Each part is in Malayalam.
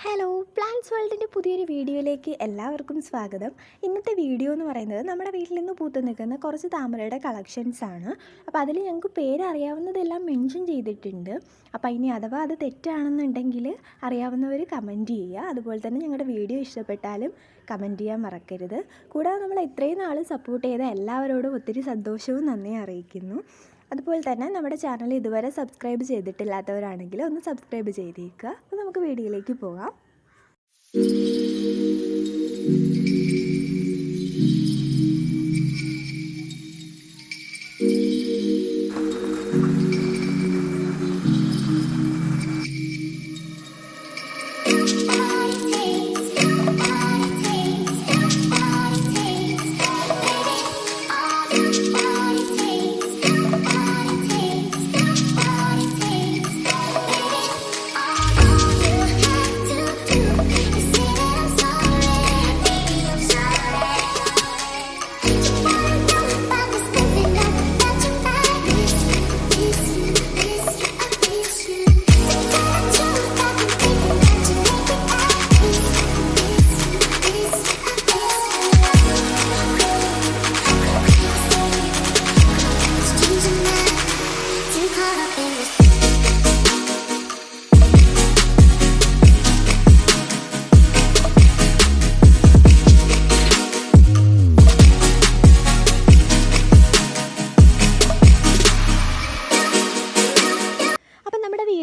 ഹലോ പ്ലാന്റ്സ് വേൾഡിൻ്റെ പുതിയൊരു വീഡിയോയിലേക്ക് എല്ലാവർക്കും സ്വാഗതം. ഇന്നത്തെ വീഡിയോ എന്ന് പറയുന്നത് നമ്മുടെ വീട്ടിൽ നിന്ന് പൂത്ത് നിൽക്കുന്ന കുറച്ച് താമരയുടെ കളക്ഷൻസാണ്. അപ്പോൾ അതിൽ ഞങ്ങൾക്ക് പേരറിയാവുന്നതെല്ലാം മെൻഷൻ ചെയ്തിട്ടുണ്ട്. അപ്പോൾ ഇനി അഥവാ അത് തെറ്റാണെന്നുണ്ടെങ്കിൽ അറിയാവുന്നവർ കമൻറ്റ് ചെയ്യുക. അതുപോലെ തന്നെ ഞങ്ങളുടെ വീഡിയോ ഇഷ്ടപ്പെട്ടാലും കമൻറ്റ് ചെയ്യാൻ മറക്കരുത്. കൂടാതെ നമ്മൾ ഇത്രയും നാൾ സപ്പോർട്ട് ചെയ്ത എല്ലാവരോടും ഒത്തിരി സന്തോഷവും നന്ദിയും അറിയിക്കുന്നു. അതുപോലെ തന്നെ നമ്മുടെ ചാനൽ ഇതുവരെ സബ്സ്ക്രൈബ് ചെയ്തിട്ടില്ലാത്തവരാണെങ്കിൽ ഒന്ന് സബ്സ്ക്രൈബ് ചെയ്തേക്കുക. അപ്പോൾ നമുക്ക് വീഡിയോയിലേക്ക് പോകാം.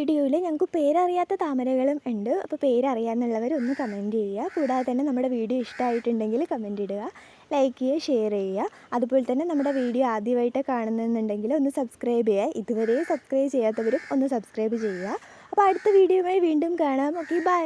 വീഡിയോയിൽ ഞങ്ങൾക്ക് പേരറിയാത്ത താമരകളും ഉണ്ട്. അപ്പോൾ പേരറിയാമെന്നുള്ളവർ ഒന്ന് കമൻറ്റ് ചെയ്യുക. കൂടാതെ തന്നെ നമ്മുടെ വീഡിയോ ഇഷ്ടമായിട്ടുണ്ടെങ്കിൽ കമൻറ്റ് ഇടുക, ലൈക്ക് ചെയ്യുക, ഷെയർ ചെയ്യുക. അതുപോലെ തന്നെ നമ്മുടെ വീഡിയോ ആദ്യമായിട്ട് കാണുന്നുണ്ടെങ്കിൽ ഒന്ന് സബ്സ്ക്രൈബ് ചെയ്യുക. ഇതുവരെ സബ്സ്ക്രൈബ് ചെയ്യാത്തവരും ഒന്ന് സബ്സ്ക്രൈബ് ചെയ്യുക. അപ്പോൾ അടുത്ത വീഡിയോയുമായി വീണ്ടും കാണാം. Okay, by.